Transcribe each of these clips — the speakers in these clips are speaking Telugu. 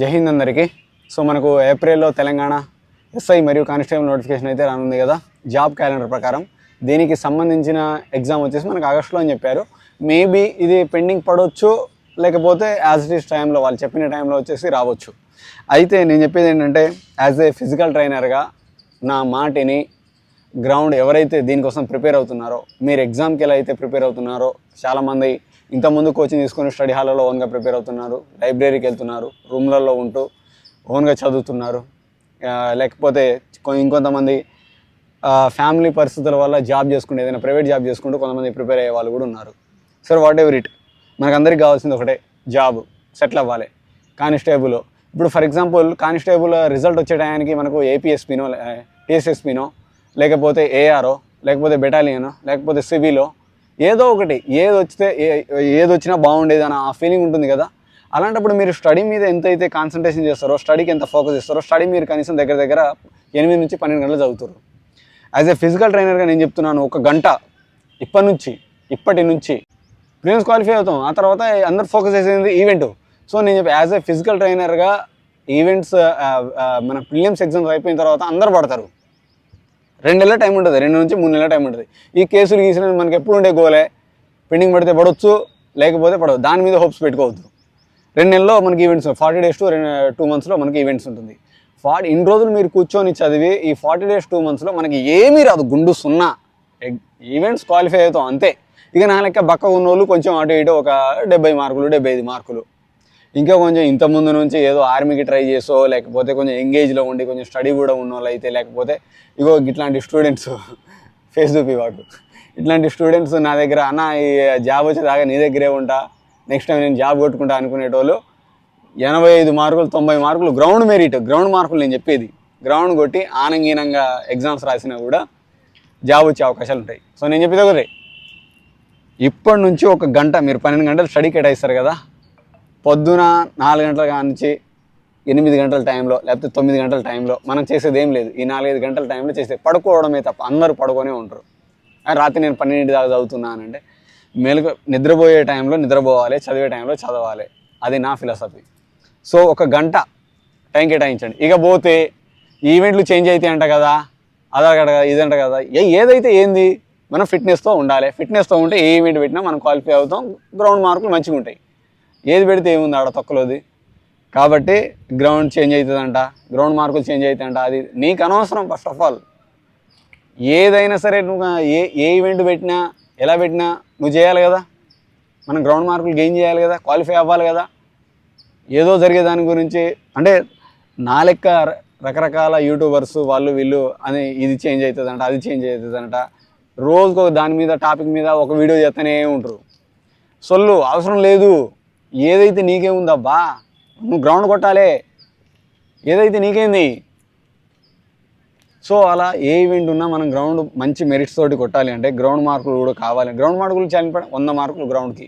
జై హింద్ అందరికీ. సో మనకు ఏప్రిల్లో తెలంగాణ ఎస్ఐ మరియు కానిస్టేబుల్ నోటిఫికేషన్ అయితే రానుంది కదా. జాబ్ క్యాలెండర్ ప్రకారం దీనికి సంబంధించిన ఎగ్జామ్ వచ్చేసి మనకు ఆగస్టులో అని చెప్పారు. మేబీ ఇది పెండింగ్ పడవచ్చు, లేకపోతే యాజ్ ఇట్ ఈస్ టైంలో వాళ్ళు చెప్పిన టైంలో వచ్చేసి రావచ్చు. అయితే నేను చెప్పేది ఏంటంటే, యాజ్ ఏ ఫిజికల్ ట్రైనర్గా నా మాటిని గ్రౌండ్ ఎవరైతే దీనికోసం ప్రిపేర్ అవుతున్నారో, మీరు ఎగ్జామ్కి ఎలా అయితే ప్రిపేర్ అవుతున్నారో, చాలామంది ఇంతకుముందు కోచింగ్ తీసుకొని స్టడీ హాల్లో ఓన్గా ప్రిపేర్ అవుతున్నారు, లైబ్రరీకి వెళ్తున్నారు, రూమ్లలో ఉంటూ ఓన్గా చదువుతున్నారు, లేకపోతే ఇంకొంతమంది ఫ్యామిలీ పరిస్థితుల వల్ల జాబ్ చేసుకుంటూ ఏదైనా ప్రైవేట్ జాబ్ చేసుకుంటూ కొంతమంది ప్రిపేర్ అయ్యే వాళ్ళు కూడా ఉన్నారు. సో వాట్ ఎవర్ ఇట్, మనకు అందరికీ కావాల్సింది ఒకటే, జాబ్ సెటిల్ అవ్వాలి. కానిస్టేబుల్ ఇప్పుడు ఫర్ ఎగ్జాంపుల్ కానిస్టేబుల్ రిజల్ట్ వచ్చే టయానికి మనకు ఏపీఎస్పీనో, టీఎస్ఎస్పీనో, లేకపోతే ఏఆర్ఓ, లేకపోతే బెటాలియనో, లేకపోతే సివిలో ఏదో ఒకటి ఏది వచ్చినా బాగుండేది అని ఆ ఫీలింగ్ ఉంటుంది కదా. అలాంటప్పుడు మీరు స్టడీ మీద ఎంతైతే కాన్సన్ట్రేషన్ చేస్తారో, స్టడీకి ఎంత ఫోకస్ చేస్తారో, స్టడీ మీరు కనీసం దగ్గర 8 నుంచి 12 గంటలు చదువుతారు. యాజ్ ఏ ఫిజికల్ ట్రైనర్గా నేను చెప్తున్నాను, ఒక గంట ఇప్పటి నుంచి ప్రిలిమ్స్ క్వాలిఫై అవుతాం. ఆ తర్వాత అందరు ఫోకస్ చేసేది ఈవెంట్. సో నేను చెప్పి యాజ్ ఏ ఫిజికల్ ట్రైనర్గా ఈవెంట్స్ మన ప్రిలిమ్స్ ఎగ్జామ్స్ అయిపోయిన తర్వాత అందరు పడతారు. 2 నెలల టైం ఉంటుంది, 2 నుంచి 3 నెలల టైం ఉంటుంది. ఈ కేసులు గీసిన మనకి ఎప్పుడు ఉండే గోలే, పెండింగ్ పడితే పడవచ్చు, లేకపోతే పడవచ్చు. దాని మీద హోప్స్ పెట్టుకోవద్దు. 2 నెలల్లో మనకి ఈవెంట్స్, 40 డేస్ టు 2 మంత్స్లో మనకి ఈవెంట్స్ ఉంటుంది. ఇన్ని రోజులు మీరు కూర్చొని చదివి ఈ 40 డేస్ 2 మంత్స్లో మనకి ఏమీ రాదు, గుండు 0. ఈవెంట్స్ క్వాలిఫై అవుతాం అంతే. ఇక నా లెక్క బక్క ఉన్నోళ్ళు కొంచెం అటు ఇటు ఒక 70 మార్కులు 75 మార్కులు, ఇంకా కొంచెం ఇంతకుముందు నుంచి ఏదో ఆర్మీకి ట్రై చేసో, లేకపోతే కొంచెం ఎంగేజ్లో ఉండి కొంచెం స్టడీ కూడా ఉన్న వాళ్ళు అయితే, లేకపోతే ఇగో ఇట్లాంటి స్టూడెంట్స్ ఫేస్ చూపివాడు, ఇట్లాంటి స్టూడెంట్స్ నా దగ్గర అన్న ఈ జాబ్ వచ్చేదాకా నీ దగ్గరే ఉంటా, నెక్స్ట్ టైం నేను జాబ్ కొట్టుకుంటా అనుకునేటోళ్ళు 85 మార్కులు 90 మార్కులు గ్రౌండ్ మెరిట్, గ్రౌండ్ మార్కులు నేను చెప్పేది, గ్రౌండ్ కొట్టి ఆనంగీనంగా ఎగ్జామ్స్ రాసినా కూడా జాబ్ వచ్చే అవకాశాలు ఉంటాయి. సో నేను చెప్పేది ఒకటే, ఇప్పటి నుంచి ఒక గంట మీరు 12 గంటలు స్టడీ కేటాయిస్తారు కదా, పొద్దున 4 గంటల నుంచి 8 గంటల టైంలో, లేకపోతే 9 గంటల టైంలో మనం చేసేది ఏం లేదు. ఈ 4-5 గంటల టైంలో చేసేది పడుకోవడమే తప్ప. అందరూ పడుకొనే ఉంటారు. రాత్రి నేను 12 దాకా చదువుతున్నానంటే, నిద్రపోయే టైంలో నిద్రపోవాలి, చదివే టైంలో చదవాలి. అది నా ఫిలాసఫీ. సో ఒక గంట టైం కేటాయించండి. ఇక పోతే ఈవెంట్లు చేంజ్ అవుతాయి అంట కదా, అదంట కదా, ఇదంట కదా, ఏదైతే ఏంది, మనం ఫిట్నెస్తో ఉండాలి. ఫిట్నెస్తో ఉంటే ఏ ఈవెంట్ పెట్టినా మనం క్వాలిఫై అవుతాం, గ్రౌండ్ మార్కులు మంచిగా ఉంటాయి. ఏది పెడితే ఏముంది ఆడ తొక్కలోది. కాబట్టి గ్రౌండ్ చేంజ్ అవుతుందంట, గ్రౌండ్ మార్కులు చేంజ్ అవుతాయంట, అది నీకు అనవసరం. ఫస్ట్ ఆఫ్ ఆల్ ఏదైనా సరే నువ్వు ఏ ఈవెంట్ పెట్టినా, ఎలా పెట్టినా నువ్వు చేయాలి కదా. మనం గ్రౌండ్ మార్కులు గెయిన్ చేయాలి కదా, క్వాలిఫై అవ్వాలి కదా. ఏదో జరిగే దాని గురించి అంటే నా లెక్క రకరకాల యూట్యూబర్స్ వాళ్ళు వీళ్ళు అని ఇది చేంజ్ అవుతుందంట, అది చేంజ్ అవుతుందంట, రోజుకు దాని మీద టాపిక్ మీద ఒక వీడియో చేస్తూనే ఉంటారు. సొల్లు అవసరం లేదు. ఏదైతే నీకేముందబ్బా, నువ్వు గ్రౌండ్ కొట్టాలి, ఏదైతే నీకేంది. సో అలా ఏ ఈవెంట్ ఉన్నా మనం గ్రౌండ్ మంచి మెరిట్స్ తోటి కొట్టాలి అంటే గ్రౌండ్ మార్కులు కూడా కావాలి. గ్రౌండ్ మార్కులు చాలా ఇంపార్టెంట్. 100 మార్కులు గ్రౌండ్కి,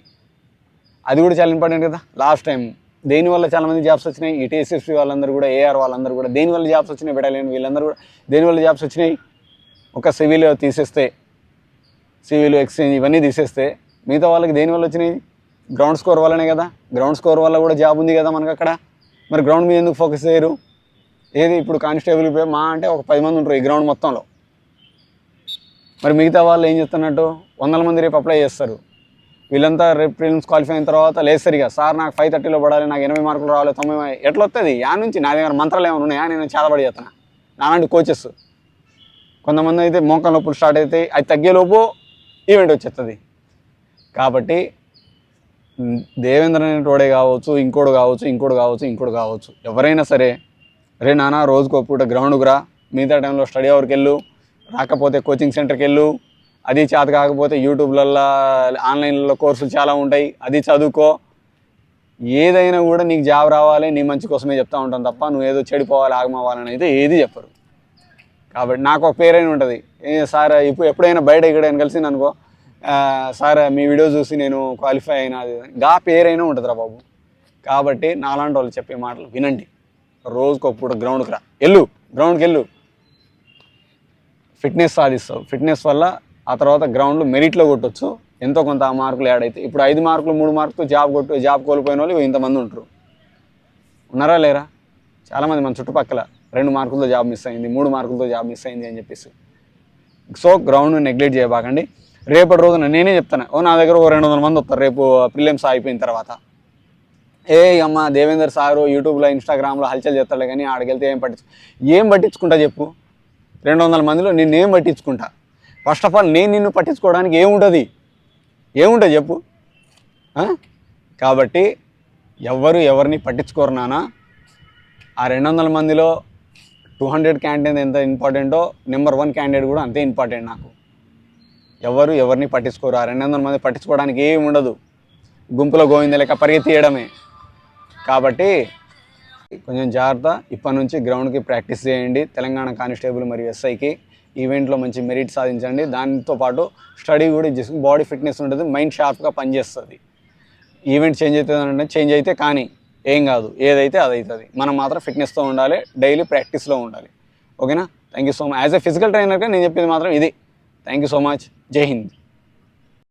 అది కూడా చాలా ఇంపార్టెంట్ కదా. లాస్ట్ టైం దేనివల్ల చాలామంది జాబ్స్ వచ్చినాయి, ఈ టీఎస్ఎస్పీ వాళ్ళందరూ కూడా, ఏఆర్ వాళ్ళందరూ కూడా దేనివల్ల జాబ్స్ వచ్చినాయి, బెటాలియన్ వీళ్ళందరూ కూడా దేనివల్ల జాబ్స్ వచ్చినాయి. ఒక సివిల్ తీసేస్తే, సివిల్ ఎక్స్చేంజ్ ఇవన్నీ తీసేస్తే మిగతా వాళ్ళకి దేనివల్ల వచ్చినాయి, గ్రౌండ్ స్కోర్ వల్లనే కదా. గ్రౌండ్ స్కోర్ వల్ల కూడా జాబ్ ఉంది కదా మనకు అక్కడ. మరి గ్రౌండ్ మీద ఎందుకు ఫోకస్ చేయరు? ఏది ఇప్పుడు కానిస్టేబుల్ మా అంటే ఒక 10 మంది ఉంటారు ఈ గ్రౌండ్ మొత్తంలో. మరి మిగతా వాళ్ళు ఏం చేస్తున్నట్టు 100 మంది రేపు అప్లై చేస్తారు. వీళ్ళంతా రేపు ప్రిలిమ్స్ క్వాలిఫై అయిన తర్వాత లేదు సరిగా, సార్ నాకు 530లో పడాలి, నాకు 80 మార్కులు రావాలి, 90 ఎట్లా వస్తుంది? యా నుంచి నా దగ్గర మంత్రాలు ఏమైనా ఉన్నాయా? నేను చాలాపడి చేస్తాను. నాలాంటి కోచెస్ కొంతమంది అయితే మోకాళ్ళ నొప్పులు స్టార్ట్ అయితే అది తగ్గేలోపు ఈవెంట్ వచ్చేస్తుంది. కాబట్టి దేవేంద్ర అనేటోడే కావచ్చు, ఇంకోటి కావచ్చు, ఎవరైనా సరే, రే నాన్న రోజుకో పూట గ్రౌండ్కి రా, మిగతా టైంలో స్టడీ అవర్కి వెళ్ళు, రాకపోతే కోచింగ్ సెంటర్కి వెళ్ళు, అది చేత కాకపోతే యూట్యూబ్లలో ఆన్లైన్లలో కోర్సులు చాలా ఉంటాయి, అది చదువుకో. ఏదైనా కూడా నీకు జాబ్ రావాలి, నీ మంచి కోసమే చెప్తూ ఉంటాను తప్ప నువ్వు ఏదో చెడిపోవాలి, ఆగమవ్వాలని అయితే ఏది చెప్పరు. కాబట్టి నాకు ఒక పేరైనా ఉంటుంది, సార్ ఎప్పుడైనా బయట ఎక్కడైనా కలిసింది అనుకో, సార్ మీ వీడియో చూసి నేను క్వాలిఫై అయినా, అది గా పేరైనా ఉంటుందిరా బాబు. కాబట్టి నాలాంటి వాళ్ళు చెప్పే మాటలు వినండి. రోజుకు ఒక పూట గ్రౌండ్కి రా, గ్రౌండ్కి వెళ్ళు, ఫిట్నెస్ సాధిస్తావు. ఫిట్నెస్ వల్ల ఆ తర్వాత గ్రౌండ్లో మెరిట్లో కొట్టవచ్చు, ఎంతో కొంత మార్కులు యాడ్ అవుతాయి. ఇప్పుడు 5 మార్కులు 3 మార్కులు జాబ్ కోల్పోయిన వాళ్ళు ఇంతమంది ఉంటారు. ఉన్నారా లేరా? చాలామంది మన చుట్టుపక్కల 2 మార్కులతో జాబ్ మిస్ అయింది, 3 మార్కులతో జాబ్ మిస్ అయింది అని చెప్పేసి. సో గ్రౌండ్ నెగ్లెక్ట్ చేయబాకండి. రేపటి రోజున నేనే చెప్తాను, నా దగ్గర ఓ 200 మంది వస్తారు రేపు ప్రిలిమ్స్ అయిపోయిన తర్వాత. అమ్మ దేవేందర్ సారు యూట్యూబ్లో ఇన్స్టాగ్రామ్లో హల్చల్ చేస్తాడు కానీ ఆడికి వెళ్తే ఏం పట్టించుకుంటా చెప్పు? 200 మందిలో నిన్నేం పట్టించుకుంటా? ఫస్ట్ ఆఫ్ ఆల్ నేను నిన్ను పట్టించుకోవడానికి ఏముంటుంది చెప్పు? కాబట్టి ఎవరిని పట్టించుకోరు నాన్న. ఆ 200 మందిలో 200 క్యాండిడేట్ ఎంత ఇంపార్టెంటో నెంబర్ 1 క్యాండిడేట్ కూడా అంతే ఇంపార్టెంట్ నాకు. ఎవరిని పట్టించుకోరు. ఆ 200 మంది పట్టించుకోవడానికి ఏమి ఉండదు, గుంపులో గోవింద లెక్క పరిగెత్తియడమే. కాబట్టి కొంచెం జాగ్రత్త. ఇప్పటి నుంచి గ్రౌండ్కి ప్రాక్టీస్ చేయండి. తెలంగాణ కానిస్టేబుల్ మరియు ఎస్ఐకి ఈవెంట్లో మంచి మెరిట్ సాధించండి. దాంతోపాటు స్టడీ కూడా చేసి బాడీ ఫిట్నెస్ ఉంటుంది, మైండ్ షార్ప్గా పనిచేస్తుంది. ఈవెంట్ చేంజ్ అవుతుంది చేంజ్ అయితే కానీ ఏం కాదు, ఏదైతే అది అవుతుంది. మనం మాత్రం ఫిట్నెస్తో ఉండాలి, డైలీ ప్రాక్టీస్లో ఉండాలి. ఓకేనా? Thank you so much. As a physical ట్రైనర్గా నేను చెప్పింది మాత్రం ఇది. Thank you so much. జై హింద్.